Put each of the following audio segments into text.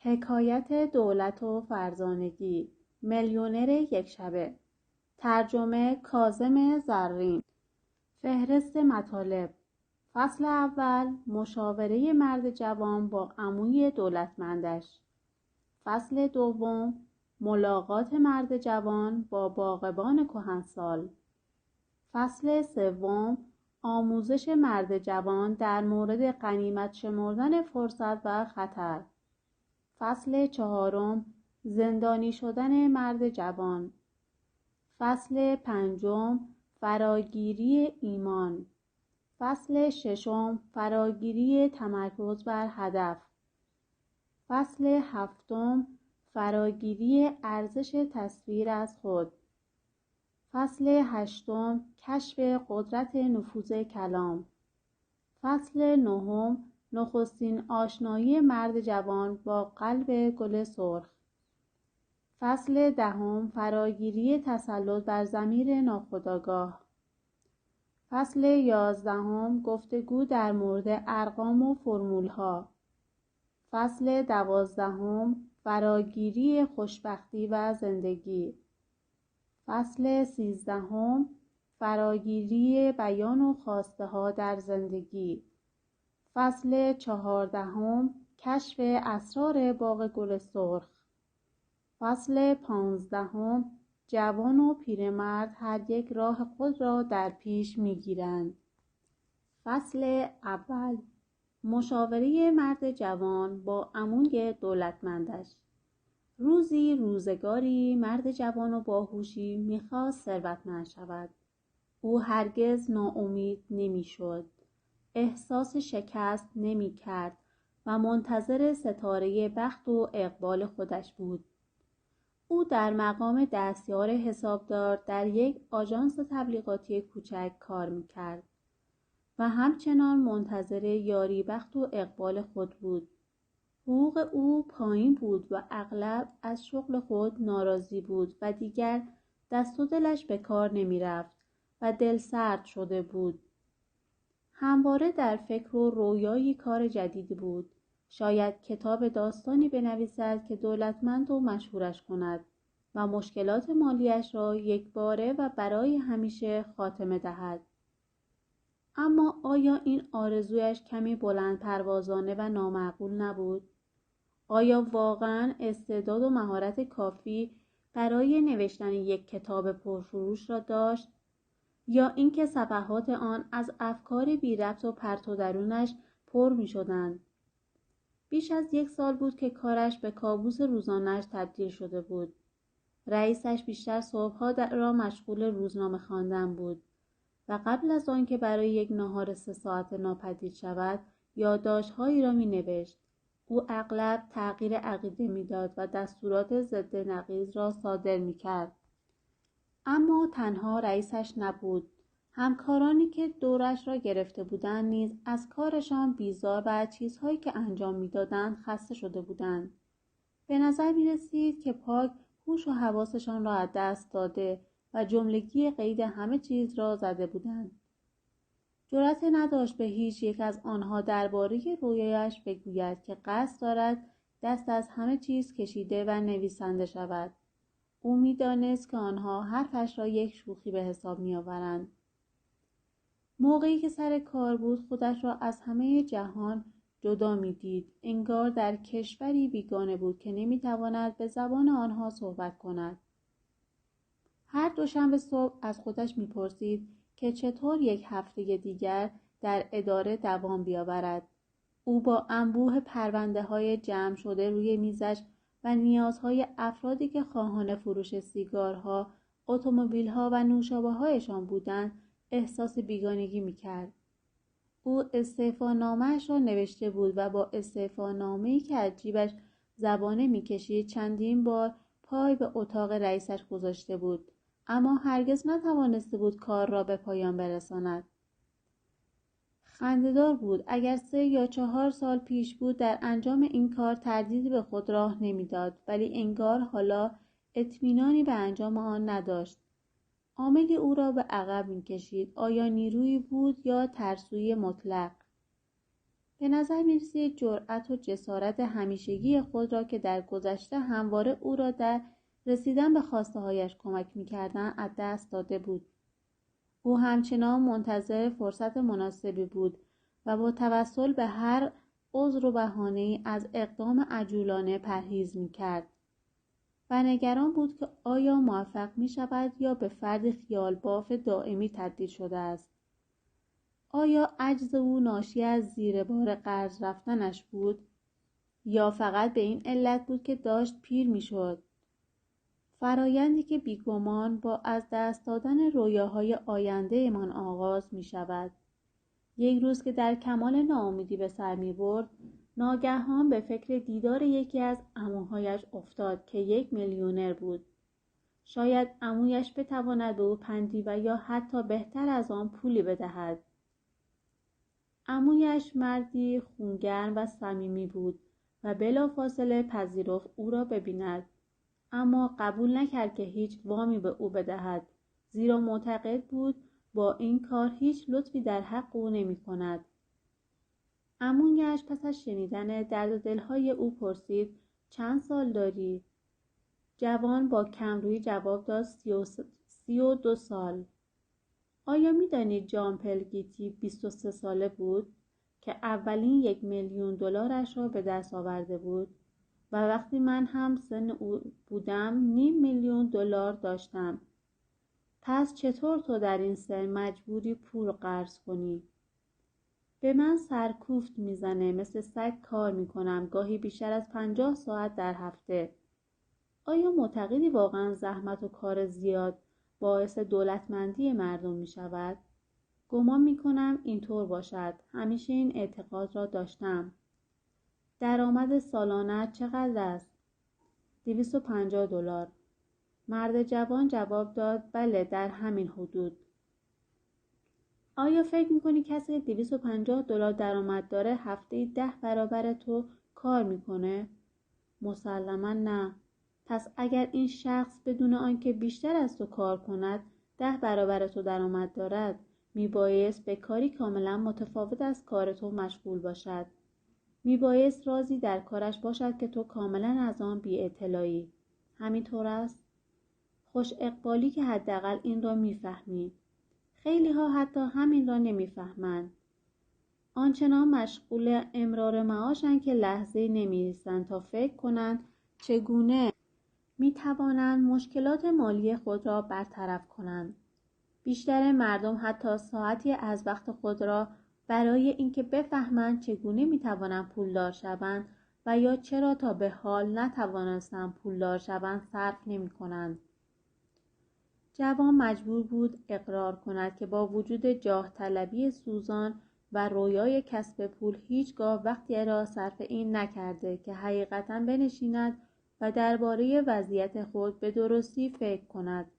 حکایت دولت و فرزانگی، میلیونر یک شبه. ترجمه کاظم زرین. فهرست مطالب. فصل اول، مشاوره مرد جوان با عموی دولتمندش. فصل دوم، ملاقات مرد جوان با باغبان کهنسال. فصل سوم، آموزش مرد جوان در مورد غنیمت شمردن فرصت و خطر. فصل چهارم، زندانی شدن مرد جوان. فصل پنجم، فراگیری ایمان. فصل ششم، فراگیری تمرکز بر هدف. فصل هفتم، فراگیری ارزش تصویر از خود. فصل هشتم، کشف قدرت نفوذ کلام. فصل نهم، نخستین آشنایی مرد جوان با قلب گل سرخ. فصل دهم، فراگیری تسلط بر ضمیر ناخودآگاه. فصل یازدهم، گفتگو در مورد ارقام و فرمولها. فصل دوازدهم، فراگیری خوشبختی و زندگی. فصل سیزدهم، فراگیری بیان و خواسته ها در زندگی. فصل چهاردهم، کشف اسرار باغ گل سرخ. فصل پانزدهم، جوان و پیرمرد هر یک راه خود را در پیش می‌گیرند. فصل اول، مشاوره مرد جوان با عموی دولتمندش. روزی روزگاری مرد جوان و باهوشی می‌خواست ثروتمند شود. او هرگز ناامید نمی‌شد، احساس شکست نمی‌کرد و منتظر ستاره بخت و اقبال خودش بود. او در مقام دستیار حسابدار در یک آژانس تبلیغاتی کوچک کار می‌کرد و همچنان منتظر یاری بخت و اقبال خود بود. حقوق او پایین بود و اغلب از شغل خود ناراضی بود و دیگر دست و دلش به کار نمی رفت و دل سرد شده بود. همواره در فکر و رویای کار جدیدی بود. شاید کتاب داستانی بنویسد که دولتمند و مشهورش کند و مشکلات مالیش را یکباره و برای همیشه خاتمه دهد. اما آیا این آرزویش کمی بلند پروازانه و نامعقول نبود؟ آیا واقعاً استعداد و مهارت کافی برای نوشتن یک کتاب پرفروش را داشت؟ یا اینکه صفحات آن از افکار بی ربط و پرت و درونش پر می شدند؟ بیش از 1 سال بود که کارش به کابوس روزانه‌اش تبدیل شده بود. رئیسش بیشتر صبح‌ها را مشغول روزنامه خواندن بود و قبل از آنکه برای یک ناهار 3 ساعته ناپدید شود، یادداشت‌هایی را می‌نوشت. او اغلب تغییر عقیده می‌داد و دستورات ضد نقیض را صادر می‌کرد. اما تنها رئیسش نبود. همکارانی که دورش را گرفته بودند نیز از کارشان بیزار و از چیزهایی که انجام می‌دادند خسته شده بودند. به نظر می‌رسید که پاک هوش و حواسشان را از دست داده و جملگی قید همه چیز را زده بودند. جرأت نداشت به هیچ یک از آنها درباره رویایش بگوید که قصد دارد دست از همه چیز کشیده و نویسنده شود. او می‌دانست که آنها حرفش را یک شوخی به حساب می‌آورند. موقعی که سر کار بود خودش را از همه جهان جدا می‌دید. انگار در کشوری بیگانه بود که نمی‌تواند به زبان آنها صحبت کند. هر دوشنبه صبح از خودش می‌پرسید که چطور یک هفته دیگر در اداره دوام بیاورد. او با انبوه پرونده‌های جمع شده روی میزش و نیازهای افرادی که خواهان فروش سیگارها، اتومبیل‌ها و نوشابه‌هایشان بودند، احساس بیگانگی می‌کرد. او استعفانامه‌اش را نوشته بود و با استعفانامه‌ای که از جیبش زبانه می‌کشید چندین بار پای به اتاق رئیسش گذاشته بود، اما هرگز نتوانسته بود کار را به پایان برساند. خنده‌دار بود. اگر 3 یا 4 سال پیش بود در انجام این کار تردیدی به خود راه نمی‌داد، ولی انگار حالا اطمینانی به انجام آن نداشت. عاملی او را به عقب می‌کشید. آیا نیرویی بود یا ترسویی مطلق؟ به نظر می‌رسید جرأت و جسارت همیشگی خود را که در گذشته همواره او را در رسیدن به خواسته‌هایش کمک می‌کردند از دست داده بود. او همچنان منتظر فرصت مناسبی بود و با توسل به هر عذر و بهانه‌ای از اقدام عجولانه پرهیز می‌کرد و نگران بود که آیا موفق می‌شود یا به فرد خیال‌باف دائمی تبدیل شده است. آیا عجز او ناشی از زیر بار قرض رفتنش بود یا فقط به این علت بود که داشت پیر می‌شد؟ فرایندی که بیگمان با از دست دادن رویاهای آینده‌مان آغاز می‌شود. یک روز که در کمال ناامیدی به سر می‌برد، ناگهان به فکر دیدار یکی از عموهایش افتاد که یک میلیونر بود. شاید عمویش بتواند به او پندی و یا حتی بهتر از آن پولی بدهد. عمویش مردی خونگرم و صمیمی بود و بلافاصله پذیرفت او را ببیند، اما قبول نکرد که هیچ وامی به او بدهد، زیرا معتقد بود با این کار هیچ لطفی در حق او نمی کند. عمویش پس از شنیدن درد و دلهای او پرسید: چند سال داری؟ جوان با کمرویی جواب داد: 32 سال. آیا می دانید جان پلگیتی 23 ساله بود که اولین $1,000,000 را به دست آورده بود و وقتی من هم سن او بودم $500,000 داشتم. پس چطور تو در این سن مجبوری پول قرض کنی؟ به من سرکوفت میزنه، مثل سگ کار میکنم، گاهی بیشتر از 50 ساعت در هفته. آیا معتقدی واقعا زحمت و کار زیاد باعث دولتمندی مردم میشود؟ گمان میکنم اینطور باشد. همیشه این اعتقاد را داشتم. درآمد سالانه چقدر است؟ $250. مرد جوان جواب داد: بله، در همین حدود. آیا فکر میکنی کسی که $250 درآمد داره هفته‌ای 10 برابر تو کار میکنه؟ مسلماً نه. پس اگر این شخص بدون آنکه بیشتر از تو کار کند 10 برابر تو درآمد دارد، میبایست به کاری کاملا متفاوت از کار تو مشغول باشد. میبایست راضی در کارش باشد که تو کاملا از آن بی اطلاعی. همینطور است؟ خوش اقبالی که حداقل این را میفهمی. خیلی ها حتی همین را نمیفهمند. آنچنان مشغول امرار معاشند که لحظه‌ای نمی‌ایستند تا فکر کنند چگونه می‌توانند مشکلات مالی خود را برطرف کنند. بیشتر مردم حتی ساعتی از وقت خود را برای اینکه بفهمند چگونه می‌توانند پولدار شوند و یا چرا تا به حال نتوانستند پولدار شوند صرف نمی‌کنند. جوان مجبور بود اقرار کند که با وجود جاه طلبی سوزان و رویای کسب پول هیچگاه وقتی را صرف این نکرده که حقیقتاً بنشیند و درباره وضعیت خود به درستی فکر کند.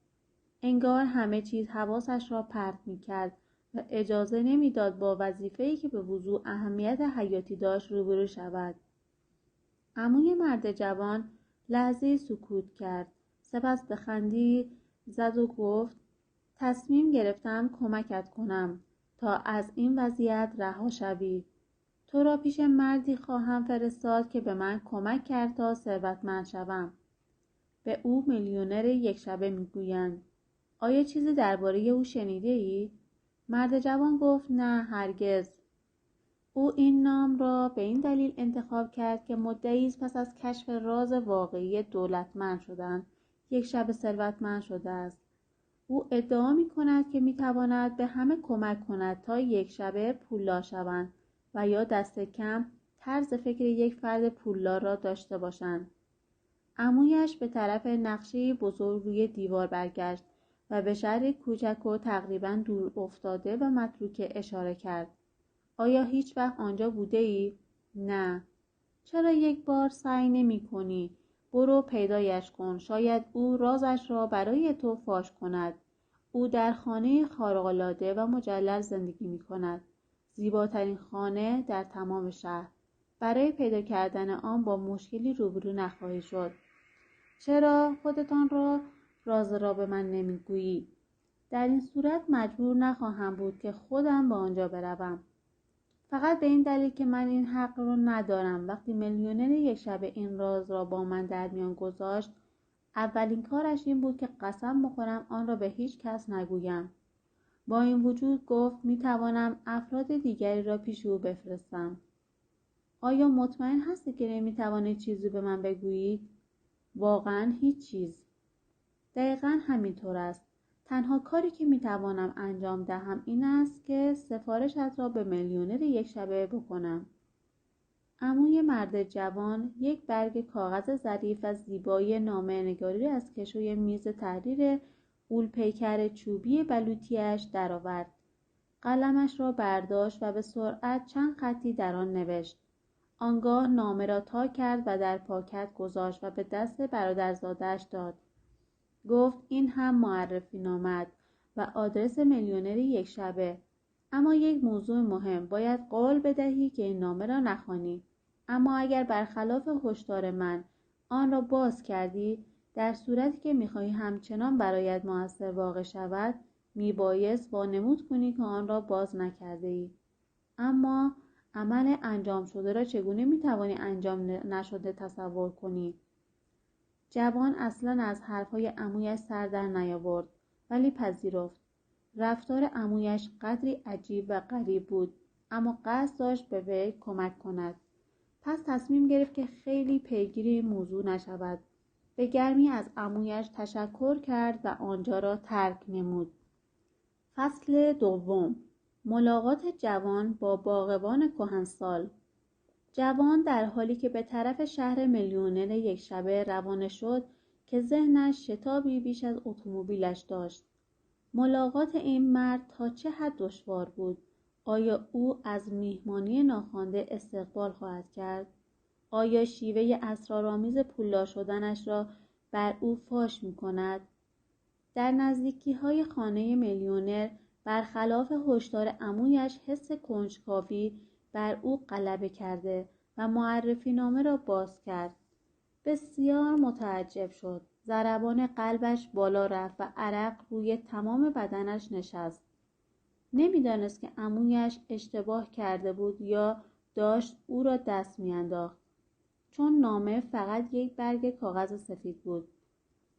انگار همه چیز حواسش را پرت می‌کرد و اجازه نمی‌داد با وظیفه‌ای که به وضوح اهمیت حیاتی داشت روبرو شود. عموی مرد جوان لحظه‌ای سکوت کرد، سپس به خندی زد و گفت: تصمیم گرفتم کمکت کنم تا از این وضعیت رها شوی. تو را پیش مردی خواهم فرستاد که به من کمک کرد تا ثروتمند شوم. به او میلیونر یک شبه میگویند. آیا چیزی درباره او شنیده ای؟ مرد جوان گفت: نه، هرگز. او این نام را به این دلیل انتخاب کرد که مدتی است پس از کشف راز واقعی دولتمند شدن یک شب ثروتمند شده است. او ادعا می‌کند که می‌تواند به همه کمک کند تا یک شبه پولدار شوند و یا دست کم طرز فکر یک فرد پولدار را داشته باشند. عمویش به طرف نقشه بزرگ روی دیوار برگشت و به شهری کوچک و تقریباً دور افتاده و متروکه اشاره کرد. آیا هیچ وقت آنجا بوده ای؟ نه. چرا یک بار سعی نمی کنی؟ برو پیدایش کن. شاید او رازش را برای تو فاش کند. او در خانه خارق‌العاده و مجلل زندگی می کند. زیباترین خانه در تمام شهر. برای پیدا کردن آن با مشکلی روبرو نخواهی شد. چرا خودتان را راز را به من نمیگویی؟ در این صورت مجبور نخواهم بود که خودم به آنجا بروم. فقط به این دلیل که من این حق رو ندارم. وقتی میلیونر یک شبه این راز را با من در میان گذاشت، اولین کارش این بود که قسم بخورم آن را به هیچ کس نگویم. با این وجود گفت میتوانم افراد دیگری را پیش او بفرستم. آیا مطمئن هستی که نمیتوانید چیزی به من بگویید؟ واقعا هیچ چیز. دقیقا همینطور است. تنها کاری که میتوانم انجام دهم این است که سفارشت را به میلیونر یک شبه بکنم. عموی مرد جوان یک برگ کاغذ ظریف و زیبای نامه‌نگاری از کشوی میز تحریر غول‌پیکر چوبی بلوطی‌اش درآورد. قلمش را برداشت و به سرعت چند خطی در آن نوشت. آنگاه نامه را تا کرد و در پاکت گذاشت و به دست برادرزاده‌اش داد. گفت این هم معرفی نامه و آدرس میلیونر یک شبه. اما یک موضوع مهم، باید قول بدهی که این نامه را نخوانی. اما اگر برخلاف هشدار من آن را باز کردی، در صورتی که می‌خواهی همچنان برایت مؤثر واقع شود، میبایست وانمود کنی که آن را باز نکرده ای. اما عمل انجام شده را چگونه میتوانی انجام نشده تصور کنی؟ جوان اصلا از حرفهای عمویش سر در نیاورد، ولی پذیرفت. رفتار عمویش قدری عجیب و غریب بود، اما قصد داشت به وی کمک کند. پس تصمیم گرفت که خیلی پیگیر این موضوع نشود. به گرمی از عمویش تشکر کرد و آنجا را ترک نمود. فصل دوم. ملاقات جوان با باغبان کهنسال. جوان در حالی که به طرف شهر میلیونر یک شبه روانه شد که ذهنش شتابی بیش از اتومبیلش داشت. ملاقات این مرد تا چه حد دشوار بود؟ آیا او از میهمانی ناخوانده استقبال خواهد کرد؟ آیا شیوه اسرارآمیز پولدار شدنش را بر او فاش می‌کند؟ در نزدیکی‌های خانه میلیونر برخلاف هشدار عمویش حس کنجکاوی بر او غلبه کرده و معرفی نامه را باز کرد. بسیار متعجب شد. ضربان قلبش بالا رفت و عرق روی تمام بدنش نشست. نمیدانست که عمویش اشتباه کرده بود یا داشت او را دست میانداخت، چون نامه فقط یک برگ کاغذ سفید بود.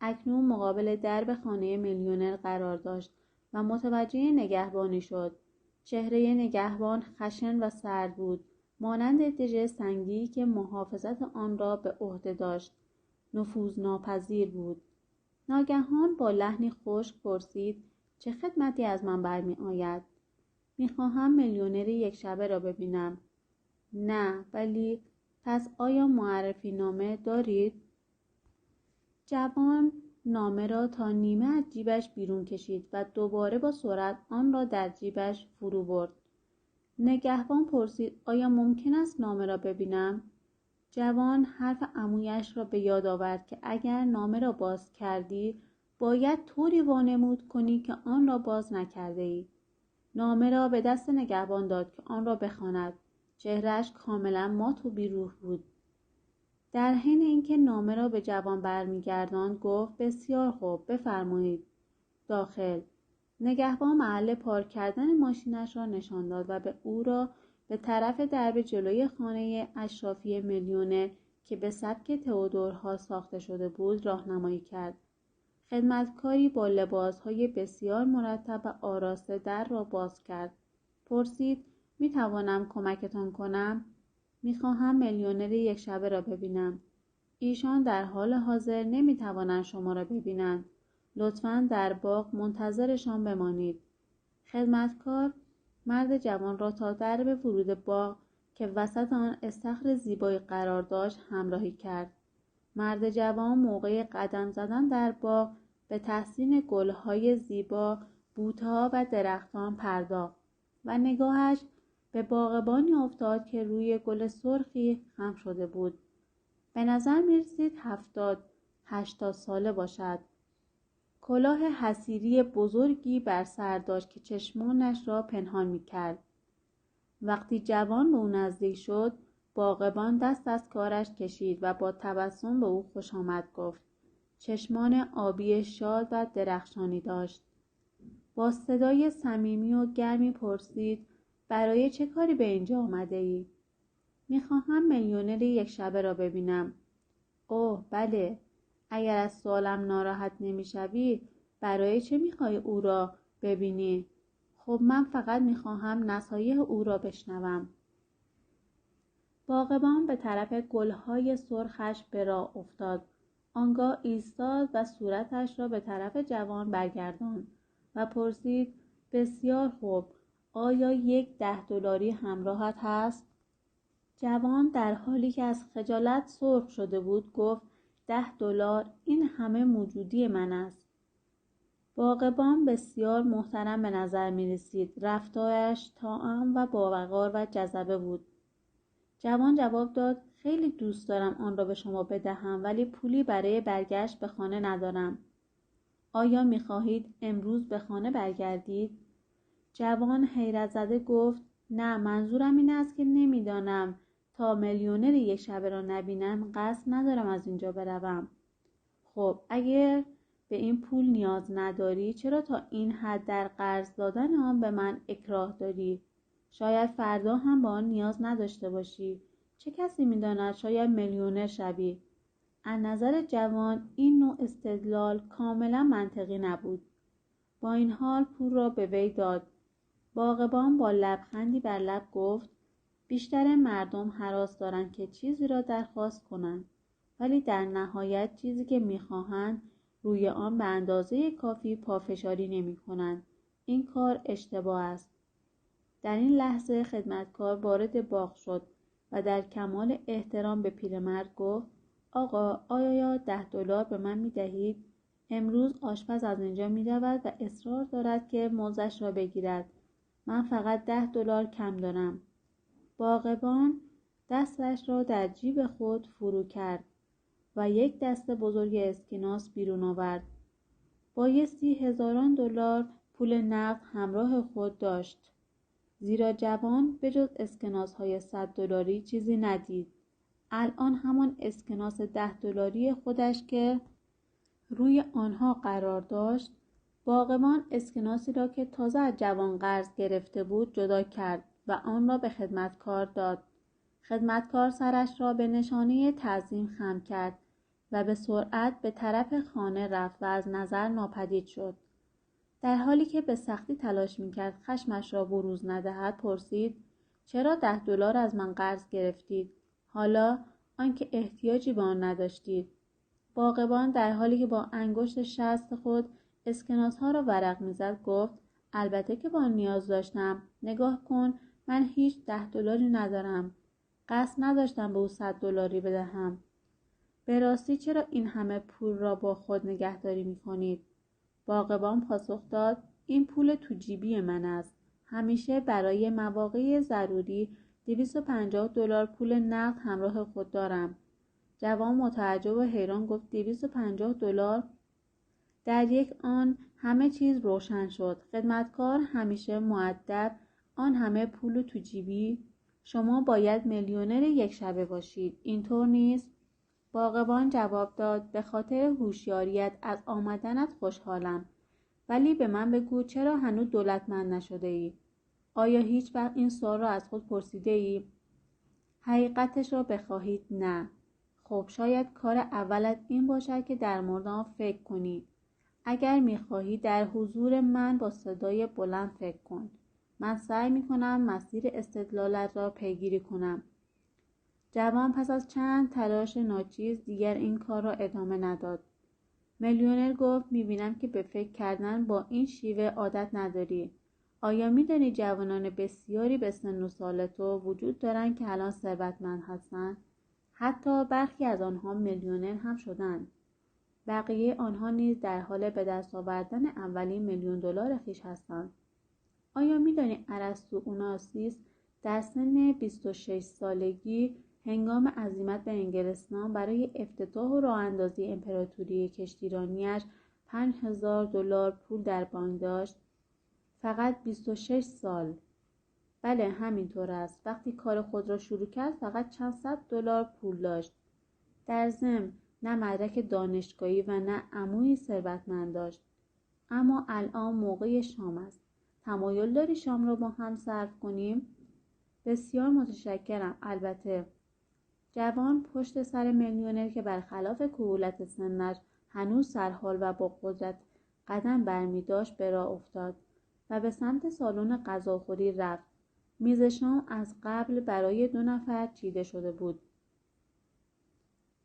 اکنون مقابل درب خانه میلیونر قرار داشت و متوجه نگهبانی شد. چهره نگهبان خشن و سرد بود، مانند دژ سنگی که محافظت آن را به عهده داشت. نفوذناپذیر بود. ناگهان با لحنی خشک پرسید: چه خدمتی از من برمی آید؟ میخواهم میلیونر یک شبه را ببینم. نه، ولی پس آیا معرفی نامه دارید؟ جوان نامه را تا نیمه از جیبش بیرون کشید و دوباره با سرعت آن را در جیبش فرو برد. نگهبان پرسید: آیا ممکن است نامه را ببینم؟ جوان حرف عمویش را به یاد آورد که اگر نامه را باز کردی باید طوری وانمود کنی که آن را باز نکرده ای. نامه را به دست نگهبان داد که آن را بخواند. چهرهش کاملا مات و بیروح بود. در حین اینکه نامه را به جوان برمیگرداند گفت: بسیار خوب، بفرمایید داخل. نگهبان محل پارک کردن ماشینش را نشان داد و به او را به طرف درب جلوی خانه اشرافی میلیونر که به سبک تئودورها ساخته شده بود راهنمایی کرد. خدمتکاری با لباسهای بسیار مرتب و آراسته در را باز کرد. پرسید: می توانم کمکتان کنم؟ می خواهم میلیونر یک شبه را ببینم. ایشان در حال حاضر نمی توانند شما را ببینند. لطفاً در باغ منتظرشان بمانید. خدمتکار مرد جوان را تا درب ورود باغ که وسط آن استخر زیبایی قرار داشت همراهی کرد. مرد جوان موقع قدم زدن در باغ به تحسین گلهای زیبا، بوته‌ها و درختان پرداخت و نگاهش به باغبانی افتاد که روی گل سرخی خم شده بود. به نظر می‌رسید 70-80 ساله باشد. کلاه حصیری بزرگی بر سر داشت که چشمانش را پنهان می‌کرد. وقتی جوان به او نزدیک شد، باغبان دست از کارش کشید و با تبسم به او خوش آمد گفت. چشمان آبی شاد و درخشانی داشت. با صدای صمیمی و گرمی پرسید: برای چه کاری به اینجا آمده ای؟ میخواهم میلیونر یک شبه را ببینم. اوه بله، اگر از سوالم ناراحت نمیشوی برای چه میخوای او را ببینی؟ خب من فقط میخواهم نصایح او را بشنوم. باغبان به طرف گلهای سرخش به راه افتاد. آنگاه ایستاد و صورتش را به طرف جوان برگرداند و پرسید بسیار خوب، آیا یک $10 همراهت هست؟ جوان در حالی که از خجالت سرخ شده بود گفت $10 این همه موجودی من است. باغبان بسیار محترم به نظر می رسید. رفتارش طاعم و باوقار و جذبه بود. جوان جواب داد خیلی دوست دارم آن را به شما بدهم ولی پولی برای برگشت به خانه ندارم. آیا می خواهید امروز به خانه برگردید؟ جوان حیرت زده گفت نه، منظورم این است که نمیدانم تا میلیونر یک شبه را نبینم قصد ندارم از اینجا بروم. خب اگر به این پول نیاز نداری چرا تا این حد در قرض دادن آن به من اکراه داری؟ شاید فردا هم به آن نیاز نداشته باشی. چه کسی می‌داند شاید میلیونر شوی. از نظر جوان این نوع استدلال کاملا منطقی نبود. با این حال پول را به وی داد. باغبان با لبخندی بر لب گفت بیشتر مردم هراس دارند که چیزی را درخواست کنند ولی در نهایت چیزی که می‌خواهند روی آن به اندازه کافی پافشاری نمی‌کنند. این کار اشتباه است. در این لحظه خدمتکار وارد باغ شد و در کمال احترام به پیرمرد گفت آقا آیا $10 به من می‌دهید؟ امروز آشپز از اینجا می‌رود و اصرار دارد که موزش را بگیرد. من فقط $10 کم دارم. باغبان دستش را در جیب خود فرو کرد و یک دسته بزرگ اسکناس بیرون آورد. بایستی هزاران دلار پول نقد همراه خود داشت. زیرا جوان به جز اسکناس‌های $100 چیزی ندید. الان همان اسکناس $10 خودش که روی آنها قرار داشت. باغبان اسکناسی را که تازه از جوان قرض گرفته بود جدا کرد و آن را به خدمتکار داد. خدمتکار سرش را به نشانه تعظیم خم کرد و به سرعت به طرف خانه رفت و از نظر ناپدید شد. در حالی که به سختی تلاش می‌کرد خشمش را بروز ندهد پرسید چرا $10 از من قرض گرفتید؟ حالا آنکه احتیاجی به آن نداشتید. باغبان در حالی که با انگشت شست خود اسکناس‌ها را ورق می‌زد گفت البته که با آن نیاز داشتم. نگاه کن، من هیچ $10 ندارم. قصد نداشتم به او $100 بدهم. به راستی چرا این همه پول را با خود نگهداری می‌کنید؟ باغبان پاسخ داد این پول تو جیبی من است. همیشه برای مواقع ضروری $250 پول نقد همراه خود دارم. جوان متعجب و حیران گفت $250؟ در یک آن همه چیز روشن شد. خدمتکار همیشه مؤدب آن همه پول تو جیبی؟ شما باید میلیونر یک شبه باشید. اینطور نیست؟ باغبان جواب داد به خاطر هوشیاریت از آمدنت خوشحالم. ولی به من بگو چرا هنوز دولتمند نشده ای؟ آیا هیچ وقت این سوال را از خود پرسیده ای؟ حقیقتش را بخواهید نه. خب شاید کار اولت این باشد که در مورد آن فکر کنی. اگر میخواهی در حضور من با صدای بلند فکر کن. من سعی میکنم مسیر استدلالت را پیگیری کنم. جوان پس از چند تلاش ناچیز دیگر این کار را ادامه نداد. میلیونر گفت میبینم که به فکر کردن با این شیوه عادت نداری. آیا میدانی جوانان بسیاری به سن و سال تو وجود دارند که الان ثروتمند هستند؟ حتی برخی از آنها میلیونر هم شدند. بقیه آنها نیز در حال به دست آوردن اولین $1,000,000 خویش هستند. آیا میدانی ارسطو اوناسیس در سن 26 سالگی هنگام عزیمت به انگلستان برای افتتاح و راه اندازی امپراتوری کشتیرانیش $5,000 پول در بانک داشت؟ فقط 26 سال. بله همینطور است. وقتی کار خود را شروع کرد فقط چند $100 پول داشت. در ضمن نه مدرک دانشگاهی و نه عمویی ثروتمند داشت. اما الان موقع شام است. تمایل داری شام را با هم صرف کنیم؟ بسیار متشکرم، البته. جوان پشت سر میلیونر که برخلاف کهولت سنش هنوز سرحال و با قدرت قدم برمی داشت به راه افتاد و به سمت سالن غذاخوری رفت. میز شام از قبل برای 2 نفر چیده شده بود.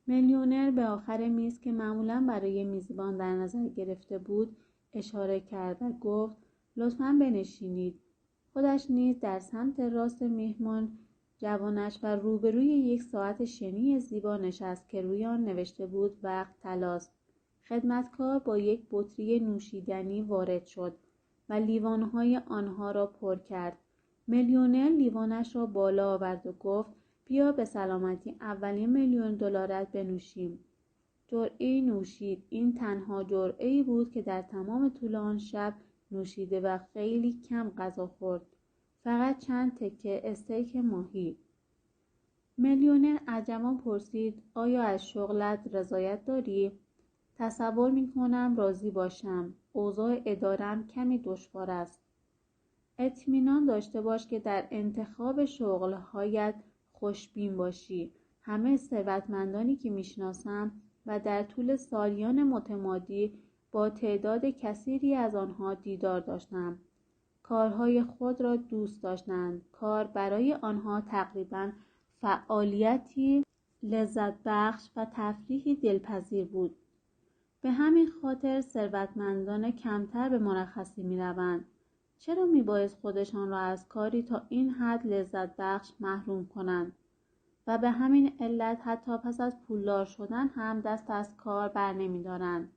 میلیونر به آخر میز که معمولاً برای میزبان در نظر گرفته بود اشاره کرد و گفت لطفاً بنشینید. خودش نیز در سمت راست میهمان جوانش و روبروی یک ساعت شنی زیبا نشست که روی آن نوشته بود وقت طلاست. خدمتکار با یک بطری نوشیدنی وارد شد و لیوانهای آنها را پر کرد. میلیونر لیوانش را بالا آورد و گفت بیا به سلامتی اولین $1,000,000 بنوشیم. جرعه‌ای نوشید. این تنها جرعه‌ای بود که در تمام طول آن شب نوشیده و خیلی کم غذا خورد. فقط چند تکه استیک ماهی. میلیونر از جوان پرسید آیا از شغلت رضایت داری؟ تصور می‌کنم راضی باشم. اوضاع اداره‌ام کمی دشوار است. اطمینان داشته باش که در انتخاب شغل‌هایت خوشبین باشی. همه ثروتمندانی که میشناسم و در طول سالیان متمادی با تعداد کثیری از آنها دیدار داشتم. کارهای خود را دوست داشتند. کار برای آنها تقریباً فعالیتی لذت بخش و تفریحی دلپذیر بود. به همین خاطر ثروتمندان کمتر به مرخصی می‌روند. چرا میبایست خودشان را از کاری تا این حد لذت بخش محروم کنند؟ و به همین علت حتی پس از پولدار شدن هم دست از کار بر نمی‌دارند.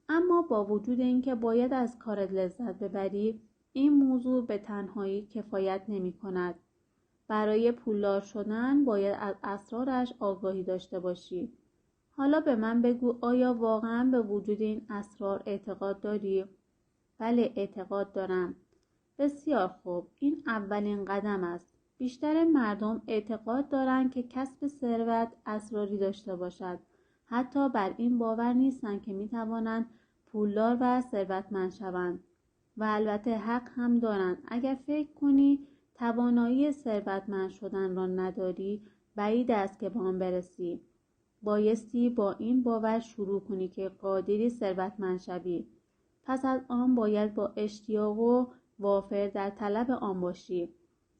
اما با وجود اینکه باید از کارت لذت ببری، این موضوع به تنهایی کفایت نمی‌کند. برای پولدار شدن باید از اسرارش آگاهی داشته باشی. حالا به من بگو آیا واقعاً به وجود این اسرار اعتقاد داری؟ بله، اعتقاد دارم. بسیار خوب، این اولین قدم است. بیشتر مردم اعتقاد دارند که کسب ثروت اسراری داشته باشد. حتی بر این باور نیستند که میتوانند پولدار و ثروتمند شوند. و البته حق هم دارند. اگر فکر کنی توانایی ثروتمند شدن را نداری، بعید است که به آن برسی. بایستی با این باور شروع کنی که قادری ثروتمند شوی. پس از آن باید با اشتیاق و وافر در طلب آن باشی.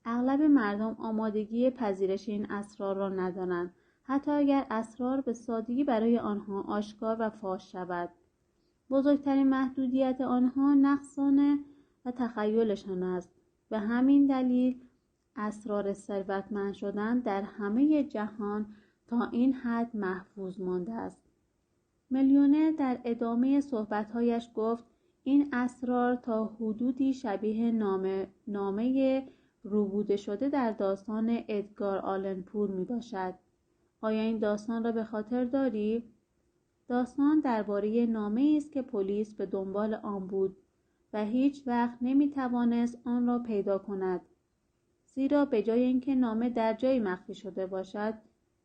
اغلب مردم آمادگی پذیرش این اسرار را ندارند، حتی اگر اسرار به سادگی برای آنها آشکار و فاش شود. بزرگترین محدودیت آنها نقصانه و تخیلشان است. به همین دلیل اسرار ثروتمند شدن در همه جهان تا این حد محفوظ مانده است. میلیونر در ادامه صحبت‌هایش گفت این اسرار تا حدودی شبیه نامه روبوده شده در داستان ادگار آلن پو می باشد. آیا این داستان را به خاطر داری؟ داستان درباره نامه‌ای است که پلیس به دنبال آن بود و هیچ وقت نمی توانست آن را پیدا کند. زیرا به جای اینکه نامه در جایی مخفی شده باشد،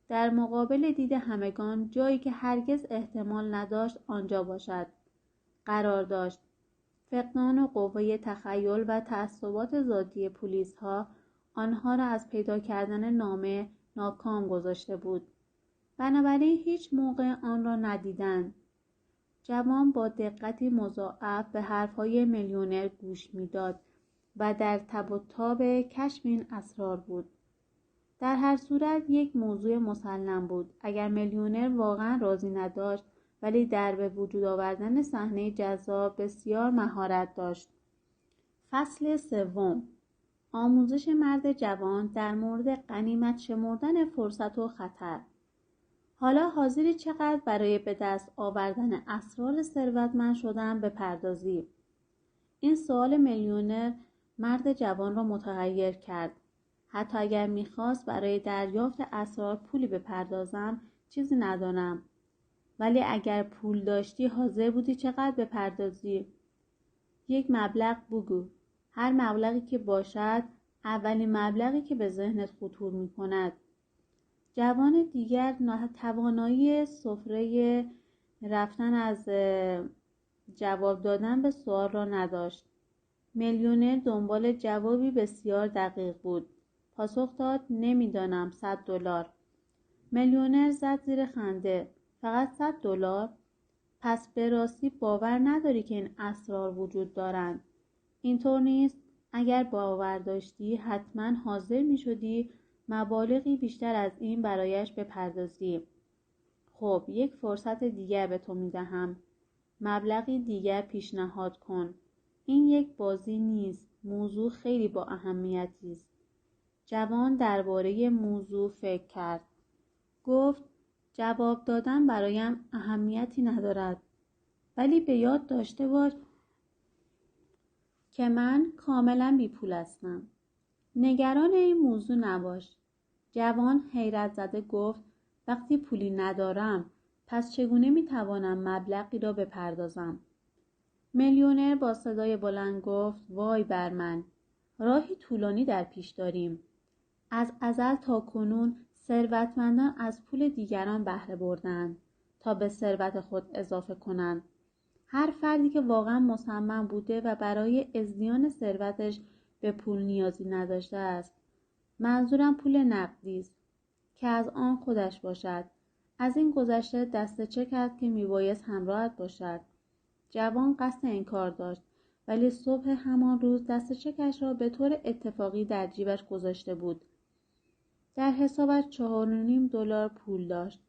در مقابل دید همگان جایی که هرگز احتمال نداشت آنجا باشد قرار داشت. فقدان و قوه تخیل و تعصبات ذاتی پلیس‌ها آنها را از پیدا کردن نامه ناکام گذاشته بود. بنابراین هیچ موقع آن را ندیدند. جوان با دقتی مضاعف به حرفهای میلیونر گوش می‌داد و در تب و تاب کشف این اسرار بود. در هر صورت یک موضوع مسلم بود. اگر میلیونر واقعا راضی نداشت، ولی در به وجود آوردن صحنه جذاب بسیار مهارت داشت. فصل 3. آموزش مرد جوان در مورد غنیمت شمردن فرصت و خطر. حالا حاضری چقدر برای به دست آوردن اسرار ثروتمند شدن بپردازی؟ این سوال میلیونر مرد جوان را متغیر کرد. حتی اگر میخواست برای دریافت اسرار پولی بپردازم چیزی ندارم. ولی اگر پول داشتی حاضر بودی چقدر بپردازی؟ یک مبلغ بگو. هر مبلغی که باشد، اولین مبلغی که به ذهنت خطور میکند. جوان دیگر توانایی سفره رفتن از جواب دادن به سوال را نداشت. میلیونر دنبال جوابی بسیار دقیق بود. پاسخ داد نمیدانم، $100. میلیونر زد زیر خنده. فقط $100؟ پس به راستی باور نداری که این اسرار وجود دارند؟ اینطور نیست؟ اگر باور داشتی حتما حاضر می شدی مبالغی بیشتر از این برایش بپردازی. خب یک فرصت دیگر به تو می دهم. مبلغی دیگر پیشنهاد کن. این یک بازی نیست. موضوع خیلی با اهمیتی است. جوان درباره موضوع فکر کرد. گفت جواب دادن برایم اهمیتی ندارد. ولی به یاد داشته باش که من کاملا بی پول هستم. نگران این موضوع نباش. جوان حیرت زده گفت وقتی پولی ندارم پس چگونه میتوانم مبلغی را بپردازم؟ میلیونر با صدای بلند گفت وای بر من، راهی طولانی در پیش داریم. از ازل تا کنون ثروتمندان از پول دیگران بهره بردند تا به ثروت خود اضافه کنند. هر فردی که واقعا مصمم بوده و برای ازدیان ثروتش به پول نیازی نداشته است. منظورم پول نقدی است که از آن خودش باشد. از این گذشته دست چک است که میبایست همراهت باشد. جوان قصد انکار داشت ولی صبح همان روز دست چکش را به طور اتفاقی در جیبش گذاشته بود. در حسابش $4.5 پول داشت.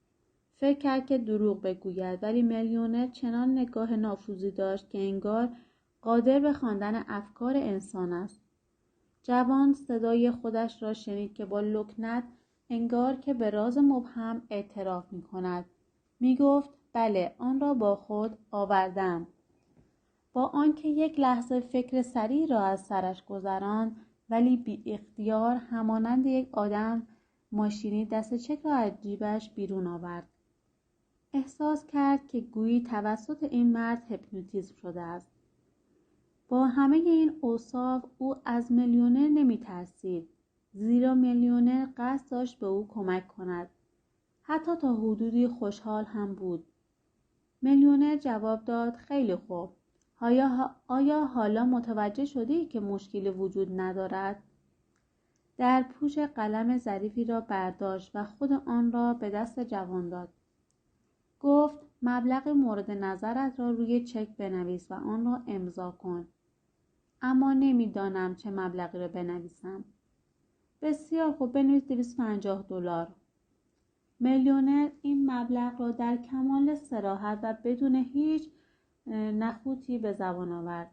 فکر کرد که دروغ بگوید ولی میلیونر چنان نگاه نافوذی داشت که انگار قادر به خواندن افکار انسان است. جوان صدای خودش را شنید که با لکنت انگار که به راز مبهم اعتراف می کند. می گفت بله آن را با خود آوردم. با آنکه یک لحظه فکر سریع را از سرش گذراند ولی بی اختیار همانند یک آدم ماشینی دست چک را از جیبش بیرون آورد. احساس کرد که گویی توسط این مرد هیپنوتیزم شده است. با همه این اوصاف او از میلیونر نمی ترسید. زیرا میلیونر قصد داشت به او کمک کند. حتی تا حدودی خوشحال هم بود. میلیونر جواب داد خیلی خوب. آیا حالا متوجه شدی که مشکلی وجود ندارد؟ در پوش قلم ظریفی را برداشت و خود آن را به دست جوان داد. گفت مبلغ مورد نظرت را روی چک بنویس و آن را امضا کن. اما نمیدانم چه مبلغی را بنویسم. بسیار خوب، بنویس $250. میلیونر این مبلغ را در کمال صراحت و بدون هیچ نخوتی به زبان آورد.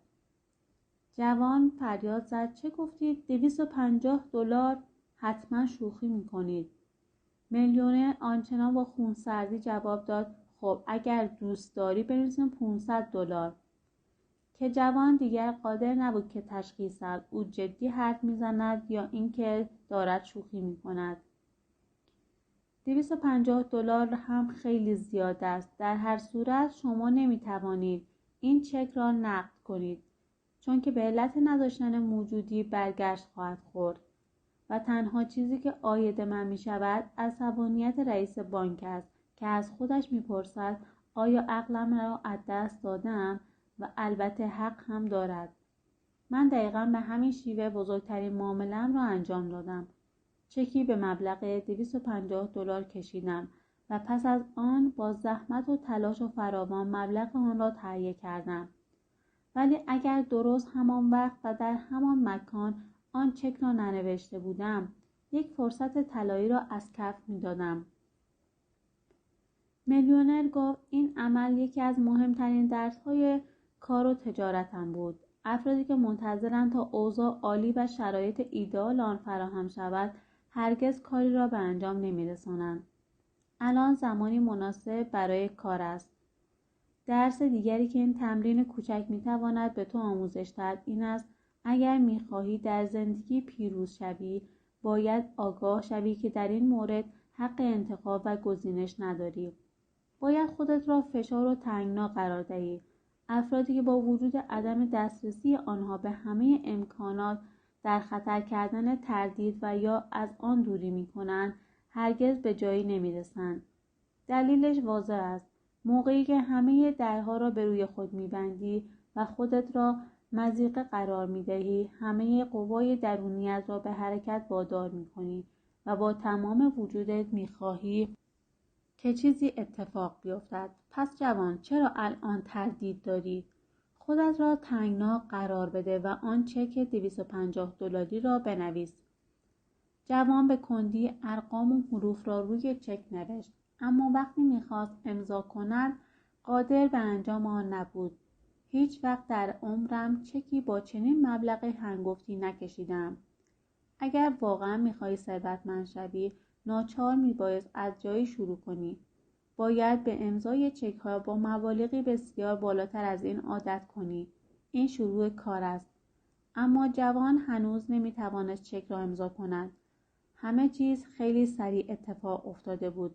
جوان فریاد زد چه گفتید؟ $250؟ حتما شوخی میکنید. میلیونر آنچنان با خونسردی جواب داد خب اگر دوست داری بنویسیم $500. که جوان دیگر قادر نبود که تشخیص دهد او جدی حرف میزند یا اینکه دارد شوخی میکند. $250 هم خیلی زیاد است. در هر صورت شما نمیتوانید این چک را نقد کنید چون که به علت نداشتن موجودی برگشت خواهد خورد و تنها چیزی که عاید من میشود عصبانیت رئیس بانک است که از خودش میپرسد آیا عقلم را از دست دادم و البته حق هم دارد. من دقیقاً به همین شیوه بزرگترین معامله‌ام را انجام دادم. چکی به مبلغ $250 کشیدم و پس از آن با زحمت و تلاش و فراوان مبلغ آن را تهیه کردم. ولی اگر درست همان وقت و در همان مکان آن چک را ننوشته بودم، یک فرصت طلایی را از کف می دادم. میلیونر گفت این عمل یکی از مهمترین درس‌های کار و تجارتم بود. افرادی که منتظرند تا اوضاع عالی و شرایط ایدئال آن فراهم شود، هرگز کاری را به انجام نمی‌رسانند. الان زمانی مناسب برای کار است. درس دیگری که این تمرین کوچک می‌تواند به تو آموزش دهد این است اگر می‌خواهی در زندگی پیروز شوی، باید آگاه شوی که در این مورد حق انتخاب و گزینش نداری. باید خودت را فشار و تنگنا قرار دهی. افرادی که با وجود عدم دسترسی آنها به همه امکانات در خطر کردن تردید و یا از آن دوری می‌کنند، هرگز به جایی نمی‌رسند. دلیلش واضح است. موقعی که همه درها را به روی خود می‌بندی و خودت را مضیقه قرار می‌دهی، همه قوای درونیت را به حرکت وادار می‌کنی و با تمام وجودت می‌خواهی که چیزی اتفاق بیفتد. پس جوان، چرا الان تردید داری؟ خودت را تنگنا قرار بده و آن چک $250 را بنویس. جوان به کندی ارقام و حروف را روی چک نوشت، اما وقتی می‌خواست امضا کند قادر به انجام آن نبود. هیچ وقت در عمرم چکی با چنین مبلغ هنگفتی نکشیدم. اگر واقعا می‌خواهی ثروتمند شوی، ناچار میبایست از جایی شروع کنی. باید به امضای چک‌ها با مبالغی بسیار بالاتر از این عادت کنی. این شروع کار است. اما جوان هنوز نمی‌توانست چک را امضا کند. همه چیز خیلی سریع اتفاق افتاده بود.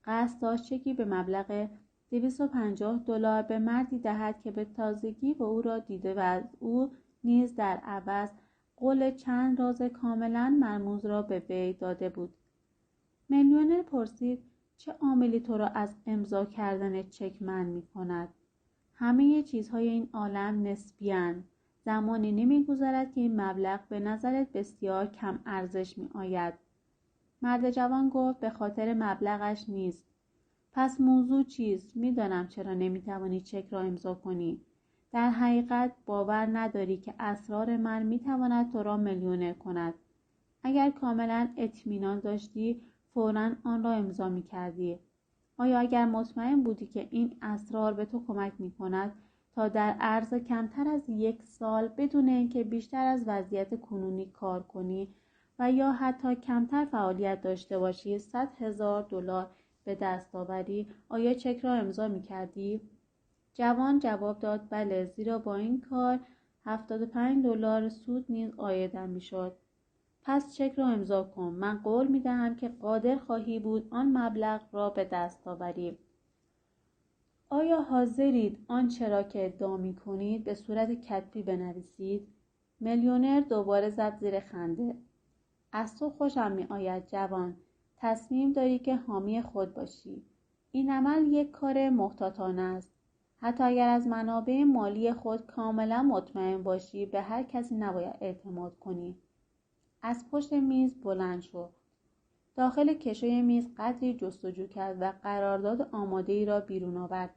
قصد داشت چکی به مبلغ $250 به مردی دهد که به تازگی به او را دیده و از او نیز در عوض قول چند راز کاملا مرموز را به وی داده بود. میلیونر پرسید: چه عاملی تو را از امضا کردن چک منع می‌کند؟ همه چیزهای این عالم نسبی‌اند. زمانی نمی‌گذرد که این مبلغ به نظرت بسیار کم ارزش می‌آید. مرد جوان گفت: به خاطر مبلغش نیست. پس موضوع چیست؟ می‌دانم چرا نمی‌توانی چک را امضا کنی. در حقیقت باور نداری که اسرار من می‌تواند تو را میلیونر کند. اگر کاملا اطمینان داشتی فوراً آن را امضا می‌کردی. آیا اگر مطمئن بودی که این اسرار به تو کمک می‌کند تا در عرض کمتر از 1 سال بدون اینکه بیشتر از وضعیت کنونی کار کنی و یا حتی کمتر فعالیت داشته باشی $100,000 به دست آوری، آیا چک را امضا می‌کردی؟ جوان جواب داد: بله، زیرا با این کار $75 سود نیز عایدم می‌شد. پس چک را امضا کن. من قول می‌دهم که قادر خواهی بود آن مبلغ را به دست آوری. آیا حاضرید آنچه را که ادعا می‌کنید به صورت کتبی بنویسید؟ میلیونر دوباره زد زیر خنده. از تو خوشم می‌آید جوان. تصمیم داری که حامی خود باشی. این عمل یک کار محتاطانه است. حتی اگر از منابع مالی خود کاملا مطمئن باشی به هر کسی نباید اعتماد کنی. از پشت میز بلند شو. داخل کشوی میز قدری جستجو کرد و قرارداد آماده‌ای را بیرون آورد.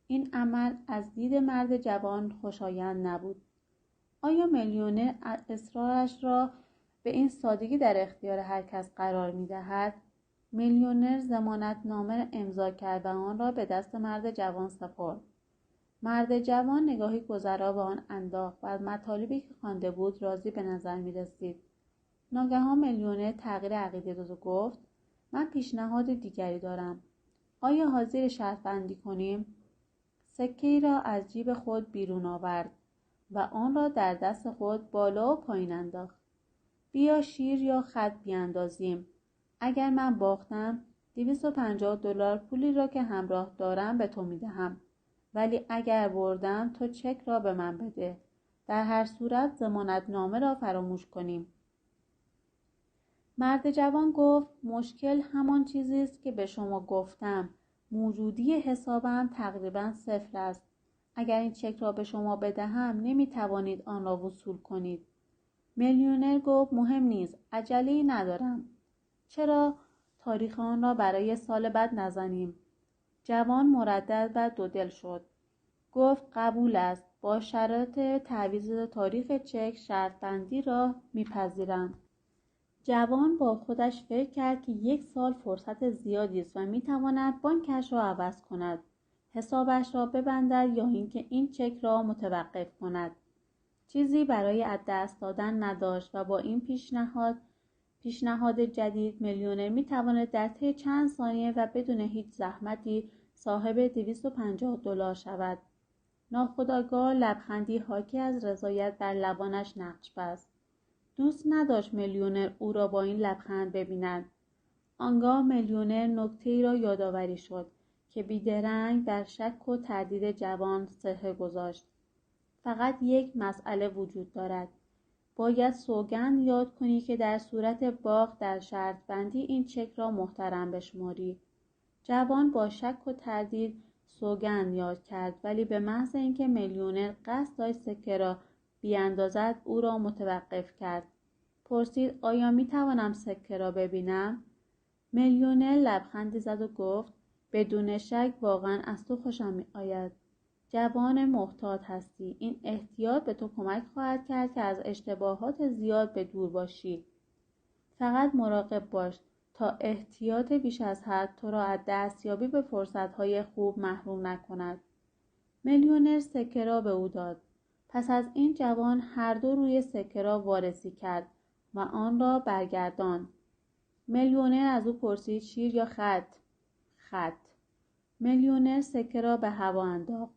این عمل از دید مرد جوان خوشایند نبود. آیا میلیونر اصرارش را به این سادگی در اختیار هر کس قرار می‌دهد؟ میلیونر ضمانتنامه را امضا کرد و آن را به دست مرد جوان سپرد. مرد جوان نگاهی گذرا به آن انداخت و از مطالبی که خوانده بود راضی به نظر می‌رسید. ناگهان میلیونر تغییر عقیده داد و گفت: من پیشنهاد دیگری دارم. آیا حاضر شرط بندی کنیم؟ سکه‌ای را از جیب خود بیرون آورد و آن را در دست خود بالا و پایین انداخت. بیا شیر یا خط بیاندازیم. اگر من باختم $250 پولی را که همراه دارم به تو میدهم. ولی اگر بردم تو چک را به من بده. در هر صورت ضمانتنامه را فراموش کنیم. مرد جوان گفت: مشکل همان چیزی است که به شما گفتم. موجودی حسابم تقریباً 0 است. اگر این چک را به شما بدهم نمیتوانید آن را وصول کنید. میلیونر گفت: مهم نیست، عجله‌ای ندارم. چرا تاریخ آن را برای سال بعد نزنیم؟ جوان مردد و دودل شد. گفت: قبول است. با شرط تعویض تاریخ چک شرط بندی را میپذیرم. جوان با خودش فکر کرد که 1 سال فرصت زیادی است و میتواند بانکش را عوض کند، حسابش را ببندد یا اینکه این چک را متوقف کند. چیزی برای از دست دادن نداشت و با این پیشنهاد جدید میلیونر میتواند در طی چند ثانیه و بدون هیچ زحمتی صاحب $250 شود. ناخودآگاه لبخندی حاکی از رضایت بر لبانش نقش بست. دوست نداشت میلیونر او را با این لبخند ببیند. آنگاه میلیونر نکته‌ای را یادآوری شد که بیدرنگ در شک و تردید جوان صرفه گذاشت. فقط یک مسئله وجود دارد. باید سوگند یاد کنی که در صورت باخت در شرط بندی این چک را محترم بشماری. جوان با شک و تردید سوگند یاد کرد، ولی به محض اینکه میلیونر قصد داشت سکه را بیاندازد او را متوقف کرد. پرسید آیا می توانم سکه را ببینم؟ میلیونر لبخندی زد و گفت بدون شک واقعا از تو خوشم می آید. جوان محتاط هستی. این احتیاط به تو کمک خواهد کرد که از اشتباهات زیاد به دور باشی. فقط مراقب باش تا احتیاط بیش از حد تو را از دستیابی به فرصت‌های خوب محروم نکند. میلیونر سکه را به او داد. پس از این جوان هر دو روی سکه را وارسی کرد و آن را برگرداند. میلیونر از او پرسید شیر یا خط؟ خط. میلیونر سکه را به هوا انداخت.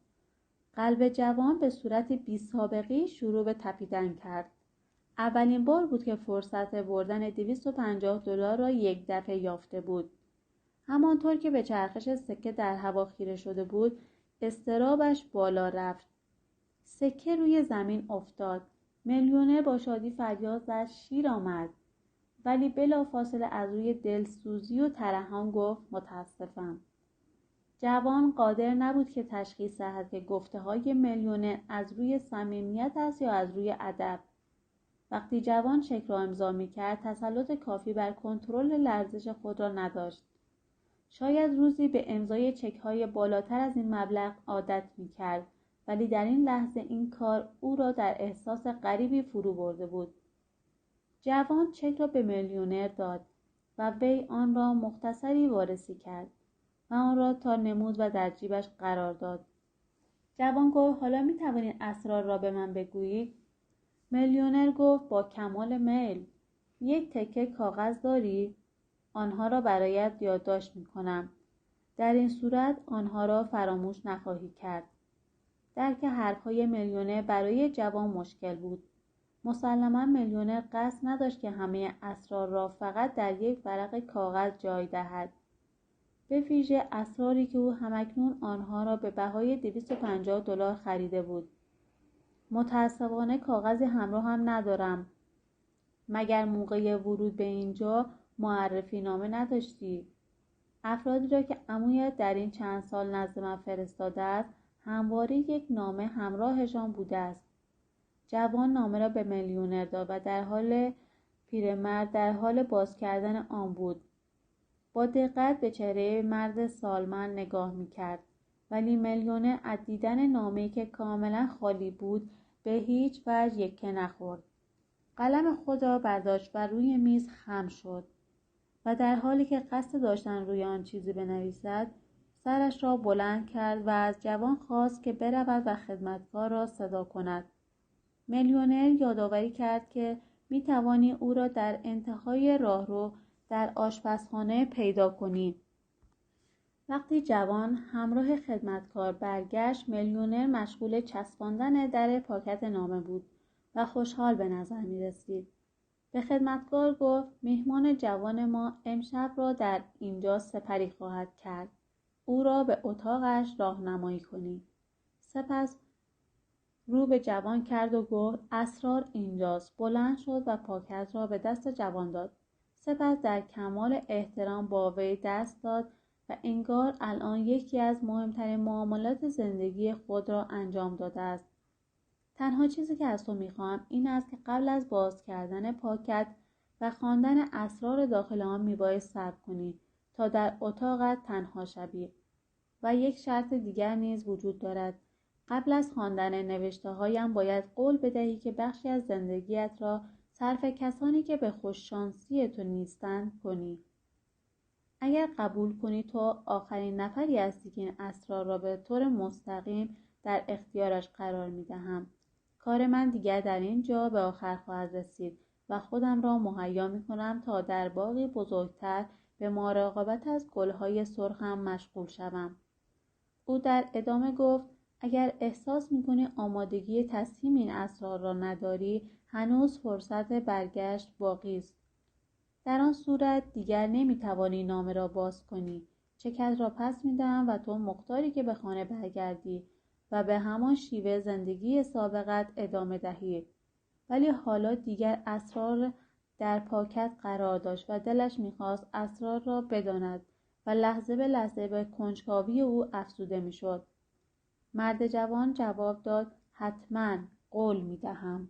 قلب جوان به صورت بی‌سابقه‌ای شروع به تپیدن کرد. اولین بار بود که فرصت بردن $250 را یک دفعه یافته بود. همانطور که به چرخش سکه در هوا خیره شده بود، اضطرابش بالا رفت. سکه روی زمین افتاد. میلیونر با شادی فریاد زد شیر آمد. ولی بلافاصله از روی دلسوزی و ترحم گفت متاسفم. جوان قادر نبود که تشخیص دهد که گفته‌های میلیونر از روی صمیمیت است یا از روی ادب. وقتی جوان چک را امضا می‌کرد، تسلط کافی بر کنترل لرزش خود را نداشت. شاید روزی به امضای چک‌های بالاتر از این مبلغ عادت می‌کرد، ولی در این لحظه این کار او را در احساس غریبی فرو برده بود. جوان چک را به میلیونر داد و وی آن را مختصری وارسی کرد و آن را تا نمود و در جیبش قرار داد. جوان گفت حالا می توانید اسرار را به من بگویید؟ میلیونر گفت با کمال میل. یک تکه کاغذ داری؟ آنها را برایت یادداشت می کنم. در این صورت آنها را فراموش نخواهی کرد. درک حرفهای میلیونر برای جوان مشکل بود. مسلماً میلیونر قصد نداشت که همه اسرار را فقط در یک ورق کاغذ جای دهد. به ویژه اسراری که او همکنون آنها را به بهای $250 خریده بود. متاسفانه کاغذی همراه هم ندارم. مگر موقع ورود به اینجا معرفی نامه نداشتی؟ افرادی را که عمویت در این چند سال نزد من فرستاده است همواره یک نامه همراهشان بوده است. جوان نامه را به میلیونر داد و پیرمرد در حال باز کردن آن بود. با دقت به چهره مرد سالمند نگاه می‌کرد، ولی میلیونر از دیدن نامه‌ای که کاملا خالی بود به هیچ وجه یکه نخورد. قلم خود را برداشت و روی میز خم شد و در حالی که قصد داشتن روی آن چیزی بنویسد، سرش را بلند کرد و از جوان خواست که برود و خدمتکار را صدا کند. میلیونر یادآوری کرد که می توانی او را در انتهای راهرو در آشپزخانه پیدا کنی. وقتی جوان همراه خدمتکار برگشت، میلیونر مشغول چسباندن در پاکت نامه بود و خوشحال به نظر می رسید. به خدمتکار گفت مهمان جوان ما امشب را در اینجا سپری خواهد کرد. او را به اتاقش راهنمایی کنی. سپس رو به جوان کرد و گفت اسرار اینجاست. بلند شد و پاکت را به دست جوان داد. سپس در کمال احترام با وی دست داد و انگار الان یکی از مهمترین معاملات زندگی خود را انجام داده است. تنها چیزی که از تو میخواهم این است که قبل از باز کردن پاکت و خواندن اسرار داخل آن میبایست صبر کنی تا در اتاقت تنها شوی. و یک شرط دیگر نیز وجود دارد. قبل از خواندن نوشته‌هایم باید قول بدهی که بخشی از زندگیت را صرف کسانی که به خوششانسی تو نیستند کنی. اگر قبول کنی تو آخرین نفری هستی که این اسرار را به طور مستقیم در اختیارش قرار می‌دهم. کار من دیگر در این جا به آخر خواهد رسید و خودم را مهیا می‌کنم تا در باغی بزرگتر به مراقبت از گل‌های سرخم مشغول شوم. او در ادامه گفت اگر احساس می‌کنی آمادگی تسلیم این اسرار را نداری، هنوز فرصت برگشت باقی است. در آن صورت دیگر نمی‌توانی نامه را باز کنی. چکت را پس می‌دهم و تو مقداری که به خانه برگردی و به همان شیوه زندگی سابقت ادامه دهی. ولی حالا دیگر اسرار در پاکت قرار داشت و دلش می‌خواست اسرار را بداند و لحظه به لحظه به کنجکاوی او افزوده می‌شد. مرد جوان جواب داد حتماً. قول می دهم.